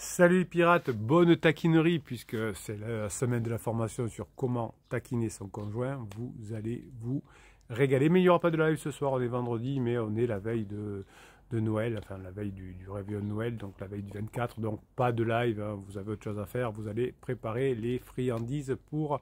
Salut les pirates, bonne taquinerie puisque c'est la semaine de la formation sur comment taquiner son conjoint. Vous allez vous régaler. Mais il n'y aura pas de live ce soir, on est vendredi, mais on est la veille de Noël, enfin la veille du réveillon de Noël, donc la veille du 24, donc pas de live, hein, vous avez autre chose à faire, vous allez préparer les friandises pour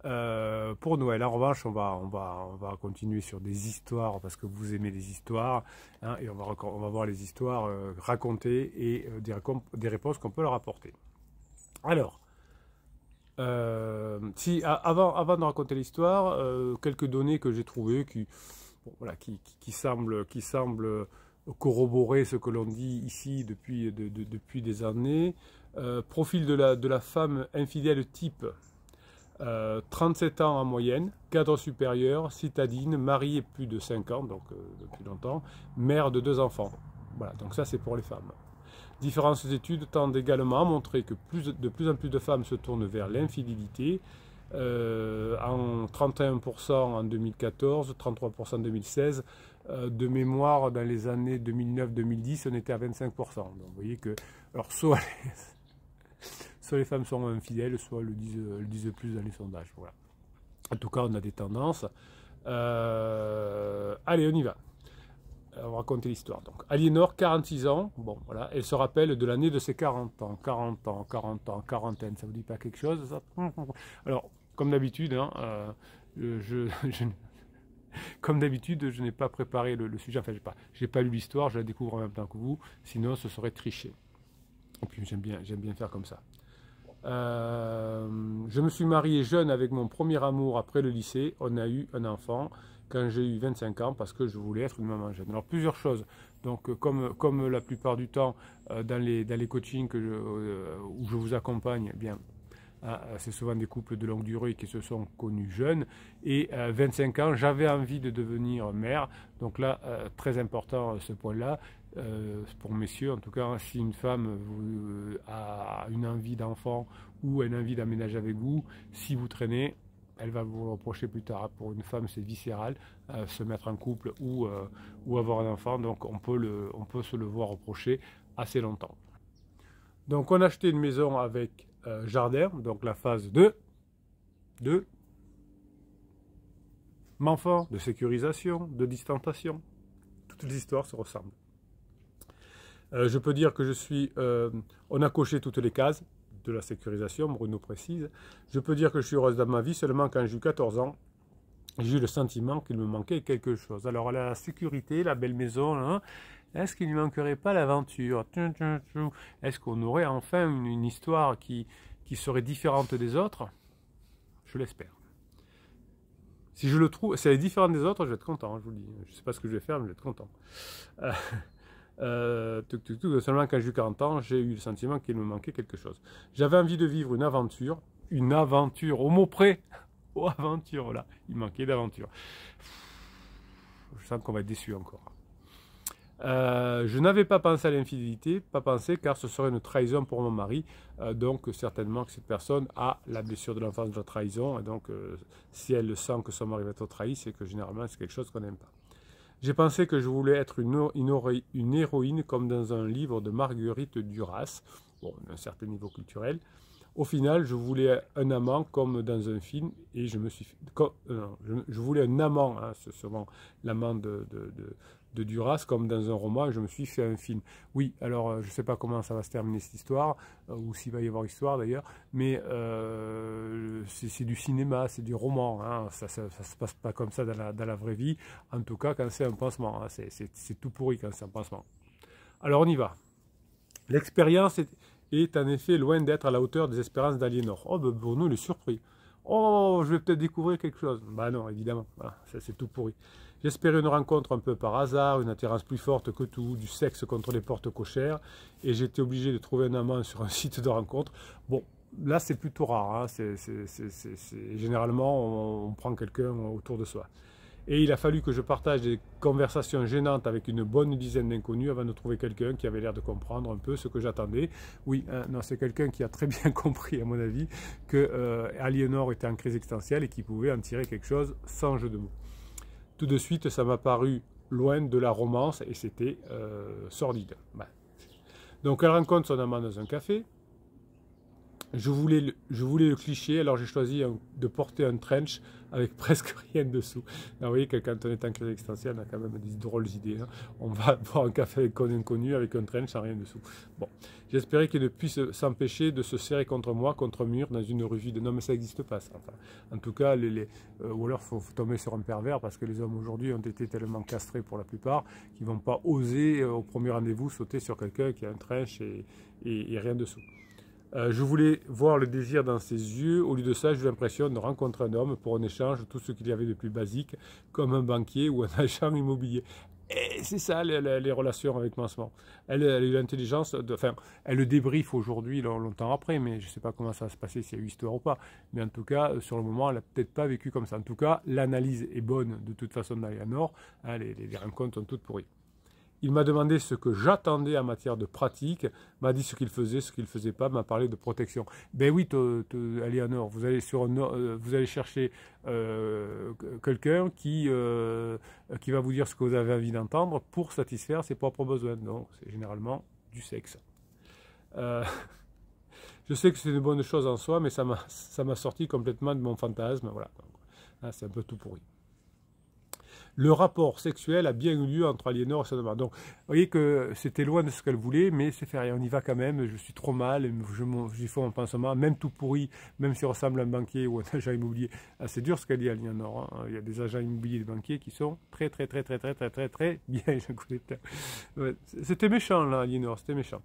Noël. En revanche, on va continuer sur des histoires parce que vous aimez les histoires, hein, et on va voir les histoires racontées et des réponses qu'on peut leur apporter. Alors, avant de raconter l'histoire, quelques données que j'ai trouvées qui semblent corroborer ce que l'on dit ici depuis des années. Profil de la femme infidèle type. 37 ans en moyenne, cadre supérieur, citadine, mariée plus de 5 ans, donc depuis longtemps, mère de 2 enfants. Voilà, donc ça c'est pour les femmes. Différentes études tendent également à montrer que de plus en plus de femmes se tournent vers l'infidélité, en 31% en 2014, 33% en 2016, de mémoire dans les années 2009-2010 on était à 25%. Donc vous voyez que, alors soit les femmes sont infidèles, soit elles le disent plus dans les sondages. Voilà. En tout cas, on a des tendances. Allez, on y va. On va raconter l'histoire. Donc, Aliénor, 46 ans. Bon, voilà. Elle se rappelle de l'année de ses 40 ans. 40 ans, 40 ans, quarantaine. Ça vous dit pas quelque chose, ça? Alors, comme d'habitude, hein, comme d'habitude, je n'ai pas préparé le sujet. Enfin, j'ai pas lu l'histoire. Je la découvre en même temps que vous. Sinon, ce serait tricher. Et puis, j'aime bien faire comme ça. Je me suis marié jeune avec mon premier amour après le lycée. On a eu un enfant quand j'ai eu 25 ans parce que je voulais être une maman jeune. Alors plusieurs choses. Donc comme la plupart du temps dans les coachings où je vous accompagne, eh bien c'est souvent des couples de longue durée qui se sont connus jeunes. Et 25 ans, j'avais envie de devenir mère. Donc là, très important ce point-là. Pour messieurs, en tout cas, si une femme a une envie d'enfant ou une envie d'aménager avec vous, si vous traînez, elle va vous le reprocher plus tard. Pour une femme, c'est viscéral, se mettre en couple ou avoir un enfant, donc on peut se le voir reprocher assez longtemps. Donc on a acheté une maison avec jardin, donc la phase de Manfort, de sécurisation, de distanciation. Toutes les histoires se ressemblent. Je peux dire que on a coché toutes les cases de la sécurisation, Bruno précise. Je peux dire que je suis heureuse dans ma vie, seulement quand j'ai eu 14 ans, j'ai eu le sentiment qu'il me manquait quelque chose. Alors la sécurité, la belle maison, hein, est-ce qu'il ne manquerait pas l'aventure? Est-ce qu'on aurait enfin une histoire qui serait différente des autres? Je l'espère. Si je le trouve, si elle est différente des autres, je vais être content, je vous le dis. Je ne sais pas ce que je vais faire, mais je vais être content. Seulement quand j'ai eu 40 ans, j'ai eu le sentiment qu'il me manquait quelque chose. J'avais envie de vivre une aventure, au mot près, aux aventures, là, il manquait d'aventure. Je sens qu'on va être déçu encore. Je n'avais pas pensé à l'infidélité, car ce serait une trahison pour mon mari, donc certainement que cette personne a la blessure de l'enfance de la trahison, et donc si elle sent que son mari va être trahi, c'est que généralement c'est quelque chose qu'on n'aime pas. J'ai pensé que je voulais être une héroïne comme dans un livre de Marguerite Duras, bon, d'un certain niveau culturel. Au final, je voulais un amant comme dans un film et je voulais un amant, hein, c'est souvent l'amant de Duras, comme dans un roman, et je me suis fait un film. Oui, alors je ne sais pas comment ça va se terminer cette histoire, ou s'il va y avoir histoire d'ailleurs, mais c'est du cinéma, c'est du roman, hein, ça se passe pas comme ça dans la vraie vie, en tout cas quand c'est un pansement, hein, c'est tout pourri quand c'est un pansement. Alors on y va. L'expérience est en effet loin d'être à la hauteur des espérances d'Aliénor. Oh, ben Bruno, il est surpris. Oh, je vais peut-être découvrir quelque chose. Bah non, évidemment, voilà, c'est tout pourri. J'espérais une rencontre un peu par hasard, une attirance plus forte que tout, du sexe contre les portes cochères, et j'étais obligé de trouver un amant sur un site de rencontre. Bon, là c'est plutôt rare, hein. Généralement on prend quelqu'un autour de soi. Et il a fallu que je partage des conversations gênantes avec une bonne dizaine d'inconnus avant de trouver quelqu'un qui avait l'air de comprendre un peu ce que j'attendais. Oui, hein, non, c'est quelqu'un qui a très bien compris, à mon avis, que Aliénor était en crise existentielle et qui pouvait en tirer quelque chose sans jeu de mots. Tout de suite, ça m'a paru loin de la romance et c'était sordide. Ben, Donc elle rencontre son amant dans un café. Je voulais le cliché, alors j'ai choisi de porter un trench avec presque rien dessous. Alors, vous voyez que quand on est en crise existentielle, on a quand même des drôles d'idées. Hein. On va boire un café avec un inconnu avec un trench sans rien dessous. Bon, j'espérais qu'il ne puisse s'empêcher de se serrer contre moi, contre un mur, dans une rue vide. Non, mais ça n'existe pas, ça. Enfin, en tout cas, ou alors il faut tomber sur un pervers, parce que les hommes aujourd'hui ont été tellement castrés pour la plupart qu'ils ne vont pas oser, au premier rendez-vous, sauter sur quelqu'un qui a un trench et rien dessous. Je voulais voir le désir dans ses yeux. Au lieu de ça, j'ai eu l'impression de rencontrer un homme pour un échange, tout ce qu'il y avait de plus basique, comme un banquier ou un agent immobilier. Et c'est ça les relations avec Mansement. Elle a eu l'intelligence, enfin, elle le débriefe aujourd'hui, longtemps après, mais je ne sais pas comment ça va se passer, s'il y a eu histoire ou pas. Mais en tout cas, sur le moment, elle n'a peut-être pas vécu comme ça. En tout cas, l'analyse est bonne de toute façon d'Aliénor. Hein, les rencontres sont toutes pourries. Il m'a demandé ce que j'attendais en matière de pratique, m'a dit ce qu'il faisait, ce qu'il ne faisait pas, m'a parlé de protection. Ben oui, Aliénor, vous allez chercher quelqu'un qui va vous dire ce que vous avez envie d'entendre pour satisfaire ses propres besoins. Donc, c'est généralement du sexe. Je sais que c'est une bonne chose en soi, mais ça m'a sorti complètement de mon fantasme. Voilà. C'est un peu tout pourri. Le rapport sexuel a bien eu lieu entre Aliénor et son amant. Donc, vous voyez que c'était loin de ce qu'elle voulait, mais c'est fait rien. On y va quand même. Je suis trop mal. J'y fais un pansement, même tout pourri, même si on ressemble à un banquier ou à un agent immobilier. Ah, c'est dur ce qu'elle dit, Aliénor. Hein. Il y a des agents immobiliers et des banquiers qui sont très bien. Je connais plein. Ouais, c'était méchant, là, Aliénor. C'était méchant.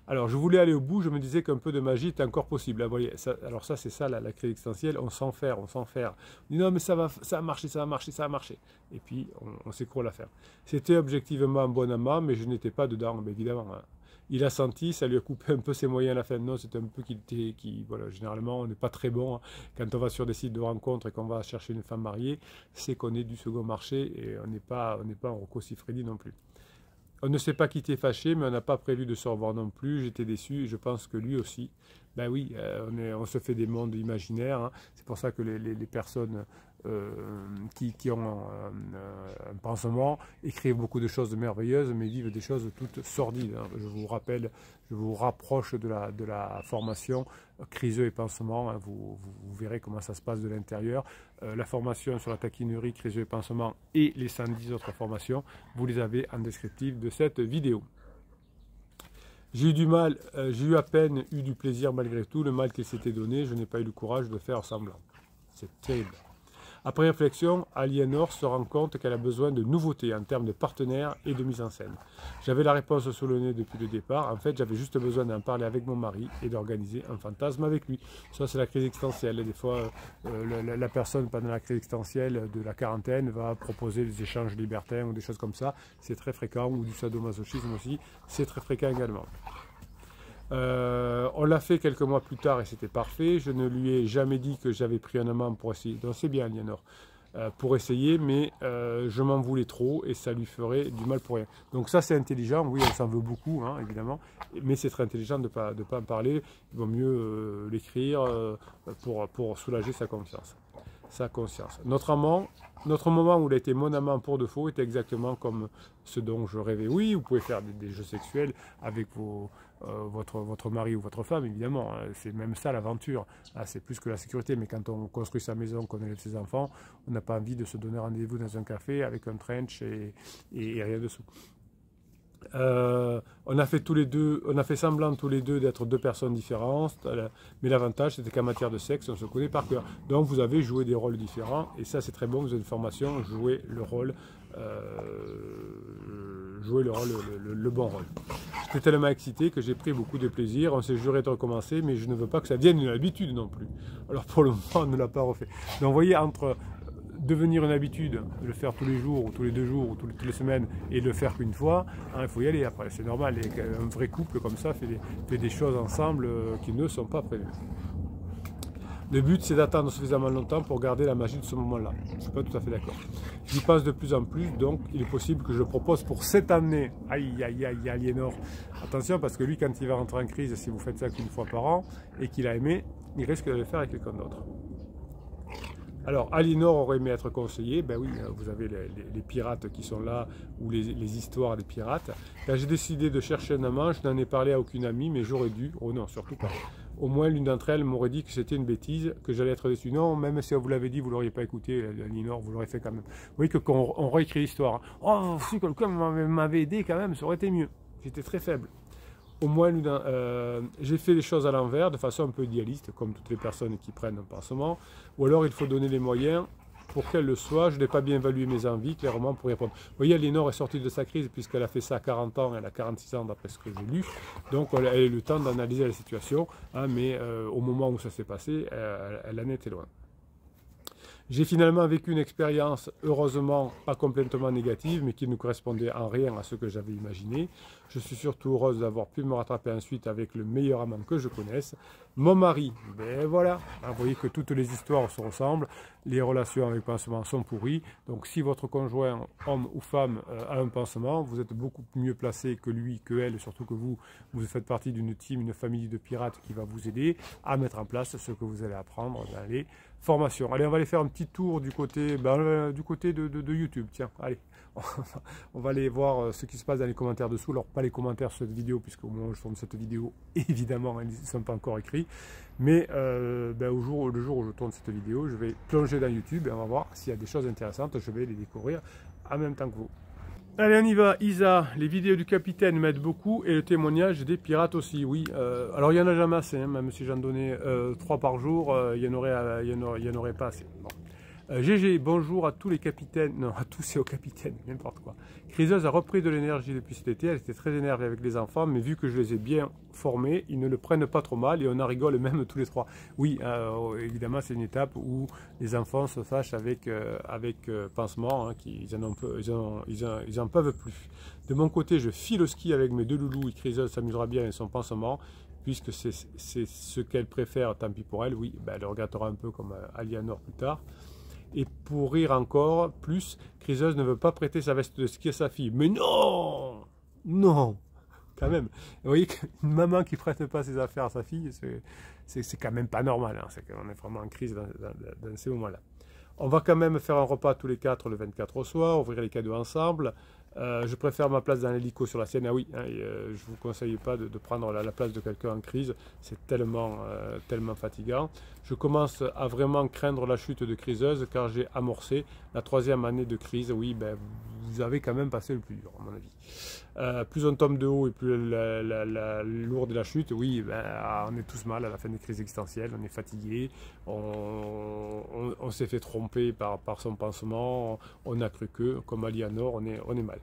Alors, je voulais aller au bout, je me disais qu'un peu de magie était encore possible. Là, voyez, alors ça, c'est ça, la crise existentielle, on s'enferme. On dit non, mais ça va marcher. Et puis, on s'écroule à faire. C'était objectivement un bon amant, mais je n'étais pas dedans, mais évidemment. Hein. Il a senti, ça lui a coupé un peu ses moyens à la fin. Non, c'est un peu voilà, généralement, on n'est pas très bon. Hein. Quand on va sur des sites de rencontres et qu'on va chercher une femme mariée, c'est qu'on est du second marché et on n'est pas en Rocco Siffredi non plus. On ne s'est pas quitté fâché, mais on n'a pas prévu de se revoir non plus. J'étais déçu et je pense que lui aussi. Ben oui, on se fait des mondes imaginaires. Hein. C'est pour ça que les personnes qui ont un pansement écrivent beaucoup de choses merveilleuses, mais vivent des choses toutes sordides. Hein. Je vous rappelle, je vous rapproche de la formation Criseux et pansement. Hein. Vous verrez comment ça se passe de l'intérieur. La formation sur la taquinerie, Criseux et pansement et les 110 autres formations, vous les avez en descriptif de cette vidéo. J'ai eu du mal, j'ai eu à peine eu du plaisir malgré tout, le mal qu'il s'était donné, je n'ai pas eu le courage de faire semblant. C'est terrible. Après réflexion, Aliénor se rend compte qu'elle a besoin de nouveautés en termes de partenaires et de mise en scène. J'avais la réponse sous le nez depuis le départ. En fait, j'avais juste besoin d'en parler avec mon mari et d'organiser un fantasme avec lui. Ça, c'est la crise existentielle. Et des fois, la personne, pendant la crise existentielle de la quarantaine, va proposer des échanges libertins ou des choses comme ça. C'est très fréquent, ou du sadomasochisme aussi. C'est très fréquent également. On l'a fait quelques mois plus tard et c'était parfait. Je ne lui ai jamais dit que j'avais pris un amant pour essayer. Donc c'est bien, Aliénor, pour essayer, mais je m'en voulais trop et ça lui ferait du mal pour rien. Donc ça c'est intelligent, oui, on s'en veut beaucoup, hein, évidemment, mais c'est très intelligent de pas en parler. Il vaut mieux l'écrire pour soulager sa conscience. Notre moment où il a été mon amant pour de faux était exactement comme ce dont je rêvais. Oui, vous pouvez faire des jeux sexuels avec votre mari ou votre femme, évidemment. Hein, c'est même ça l'aventure. Ah, c'est plus que la sécurité, mais quand on construit sa maison, qu'on élève ses enfants, on n'a pas envie de se donner rendez-vous dans un café avec un trench et rien dessous. On a fait semblant tous les deux d'être deux personnes différentes, mais l'avantage c'était qu'en matière de sexe, on se connaît par cœur. Donc vous avez joué des rôles différents, et ça c'est très bon, vous avez une formation, jouer le bon rôle. J'étais tellement excité que j'ai pris beaucoup de plaisir, on s'est juré de recommencer, mais je ne veux pas que ça devienne une habitude non plus. Alors pour le moment, on ne l'a pas refait. Donc vous voyez, entre devenir une habitude, de le faire tous les jours, ou tous les 2 jours, ou toutes les semaines, et de le faire qu'une fois, hein, il faut y aller après, c'est normal. Et un vrai couple comme ça fait des choses ensemble qui ne sont pas prévues. Le but, c'est d'attendre suffisamment longtemps pour garder la magie de ce moment-là. Je ne suis pas tout à fait d'accord. J'y pense de plus en plus, donc il est possible que je le propose pour cette année. Aïe, aïe, aïe, Aliénor. Attention, parce que lui, quand il va rentrer en crise, si vous faites ça qu'une fois par an, et qu'il a aimé, il risque de le faire avec quelqu'un d'autre. Alors, Aliénor aurait aimé être conseillé. Ben oui, vous avez les pirates qui sont là, ou les histoires des pirates. Quand j'ai décidé de chercher un amant, je n'en ai parlé à aucune amie, mais j'aurais dû. Oh non, surtout pas. Au moins, l'une d'entre elles m'aurait dit que c'était une bêtise, que j'allais être déçu. Non, même si on vous l'avait dit, vous ne l'auriez pas écouté, Aliénor, vous l'aurez fait quand même. Vous voyez que quand on réécrit l'histoire, hein. Oh, si quelqu'un m'avait aidé quand même, ça aurait été mieux. J'étais très faible. Au moins, j'ai fait les choses à l'envers, de façon un peu idéaliste, comme toutes les personnes qui prennent un pansement. Ou alors, il faut donner les moyens pour qu'elle le soit. Je n'ai pas bien évalué mes envies, clairement, pour y répondre. Vous voyez, Aliénor est sortie de sa crise, puisqu'elle a fait ça à 40 ans, elle a 46 ans, d'après ce que j'ai lu. Donc, elle a eu le temps d'analyser la situation, hein, mais au moment où ça s'est passé, elle en était loin. J'ai finalement vécu une expérience, heureusement pas complètement négative, mais qui ne correspondait en rien à ce que j'avais imaginé. Je suis surtout heureuse d'avoir pu me rattraper ensuite avec le meilleur amant que je connaisse, mon mari. Ben voilà, vous voyez que toutes les histoires se ressemblent, les relations avec pansement sont pourries. Donc si votre conjoint, homme ou femme, a un pansement, vous êtes beaucoup mieux placé que lui, que elle, surtout que vous faites partie d'une team, une famille de pirates qui va vous aider à mettre en place ce que vous allez apprendre dans les formations. Allez, on va aller faire un petit tour du côté, de YouTube. Tiens, allez, on va aller voir ce qui se passe dans les commentaires dessous. Alors, pas les commentaires sur cette vidéo, puisque au moment où je tourne cette vidéo, évidemment, ils ne sont pas encore écrits. Mais le jour où je tourne cette vidéo, je vais plonger dans YouTube et on va voir s'il y a des choses intéressantes. Je vais les découvrir en même temps que vous. Allez, on y va. Isa, les vidéos du capitaine m'aident beaucoup et le témoignage des pirates aussi, oui. Alors, il n'y en a jamais assez, hein, même si j'en donnais 3 par jour, il n'y en aurait pas assez. Bon. GG, bonjour à tous les capitaines, non, à tous et aux capitaines, n'importe quoi. Criseuse a repris de l'énergie depuis cet été, elle était très énervée avec les enfants, mais vu que je les ai bien formés, ils ne le prennent pas trop mal et on en rigole même tous les 3. Oui, évidemment, c'est une étape où les enfants se fâchent avec pansement, hein, ils en peuvent plus. De mon côté, je file au ski avec mes 2 loulous et Criseuse s'amusera bien avec son pansement, puisque c'est ce qu'elle préfère, tant pis pour elle, oui, elle le regrettera un peu comme Aliénor plus tard. Et pour rire encore plus, Criseuse ne veut pas prêter sa veste de ski à sa fille. Mais non! Non! Quand même. Vous voyez qu'une maman qui ne prête pas ses affaires à sa fille, c'est quand même pas normal. Hein. C'est qu'on est vraiment en crise dans ces moments-là. On va quand même faire un repas tous les 4 le 24 au soir, ouvrir les cadeaux ensemble. Je préfère ma place dans l'hélico sur la sienne. Ah oui, hein, je ne vous conseille pas de prendre la place de quelqu'un en crise. C'est tellement fatigant. Je commence à vraiment craindre la chute de Criseuse car j'ai amorcé la 3e année de crise. Oui, vous avez quand même passé le plus dur, à mon avis. Plus on tombe de haut et plus lourde est la chute, oui, on est tous mal à la fin des crises existentielles. On est fatigué, on s'est fait tromper par son pansement, on a cru que, comme Aliénor, on est mal.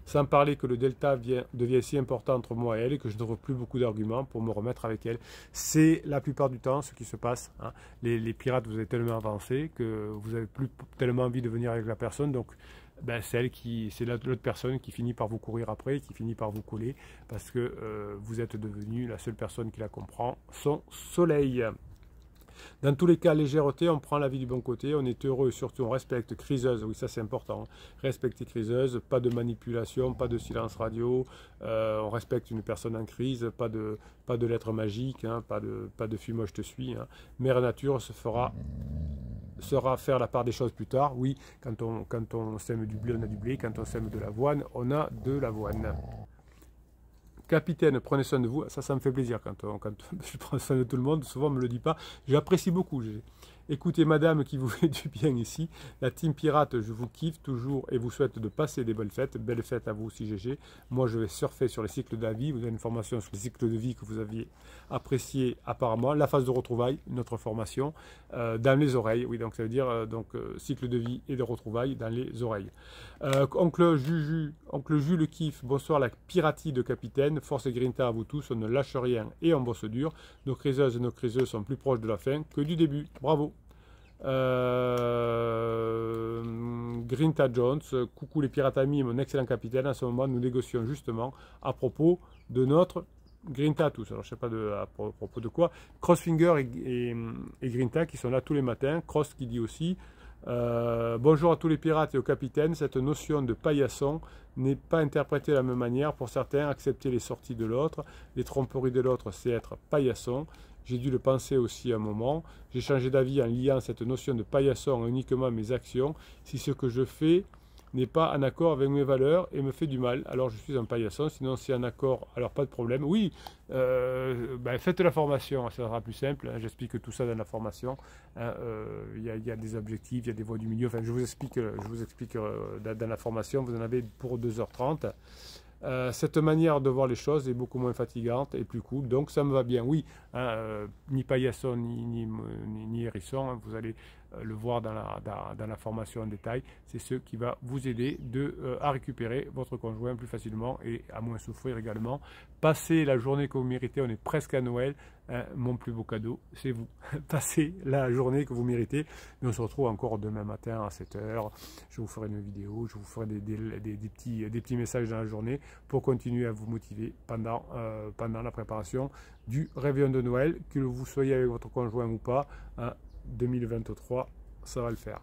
Sans parler que le delta devient si important entre moi et elle que je ne trouve plus beaucoup d'arguments pour me remettre avec elle. C'est la plupart du temps ce qui se passe. Hein. Les pirates, vous avez tellement avancé que vous n'avez plus tellement envie de venir avec la personne. Donc, c'est l'autre personne qui finit par vous courir après, qui finit par vous coller, parce que vous êtes devenu la seule personne qui la comprend, son soleil. Dans tous les cas, légèreté, on prend la vie du bon côté, on est heureux, surtout on respecte Criseuse, oui ça c'est important, respecter Criseuse, pas de manipulation, pas de silence radio, on respecte une personne en crise, pas de lettres magiques, hein, pas de fuis-moi je te suis, hein. Mère Nature saura faire la part des choses plus tard, oui, quand on sème du blé, on a du blé, quand on sème de l'avoine, on a de l'avoine. Capitaine, prenez soin de vous. Ça me fait plaisir quand je prends soin de tout le monde. Souvent, on ne me le dit pas. J'apprécie beaucoup. Écoutez, madame, qui vous fait du bien ici. La team pirate, je vous kiffe toujours et vous souhaite de passer des bonnes fêtes. Belles fêtes à vous aussi, GG. Moi, je vais surfer sur les cycles de la vie. Vous avez une formation sur les cycles de vie que vous aviez apprécié apparemment. La phase de retrouvailles, notre formation, dans les oreilles. Oui, donc ça veut dire cycle de vie et de retrouvailles dans les oreilles. Oncle Juju le kiffe. Bonsoir, la piratie de capitaine. Force et grinta à vous tous. On ne lâche rien et on bosse dur. Nos criseuses et nos criseux sont plus proches de la fin que du début. Bravo. Grinta Jones, coucou les pirates amis, mon excellent capitaine. En ce moment, nous négocions justement à propos de notre Grinta tous. Alors, je ne sais pas à propos de quoi. Crossfinger et Grinta qui sont là tous les matins. Cross qui dit aussi bonjour à tous les pirates et aux capitaines. Cette notion de paillasson n'est pas interprétée de la même manière. Pour certains, accepter les sorties de l'autre, les tromperies de l'autre, c'est être paillasson. j'ai dû le penser aussi à un moment. J'ai changé d'avis en liant cette notion de paillasson uniquement à mes actions. Si ce que je fais n'est pas en accord avec mes valeurs et me fait du mal, alors je suis un paillasson. Sinon, si en accord, alors pas de problème. Oui, faites la formation, ça sera plus simple. Hein, j'explique tout ça dans la formation. Hein, y a des objectifs, il y a des voies du milieu. Enfin, je vous explique dans la formation. Vous en avez pour 2h30. Cette manière de voir les choses est beaucoup moins fatigante et plus cool, donc ça me va bien. Oui, hein, ni paillasson ni hérisson, hein, vous allez le voir dans la formation en détail. C'est ce qui va vous aider à récupérer votre conjoint plus facilement et à moins souffrir également. Passez la journée que vous méritez, on est presque à Noël. Hein, mon plus beau cadeau, c'est vous. Passez la journée que vous méritez. Mais on se retrouve encore demain matin à 7h. Je vous ferai une vidéo, je vous ferai des petits messages dans la journée pour continuer à vous motiver pendant la préparation du réveillon de Noël, que vous soyez avec votre conjoint ou pas. Hein, 2023, ça va le faire.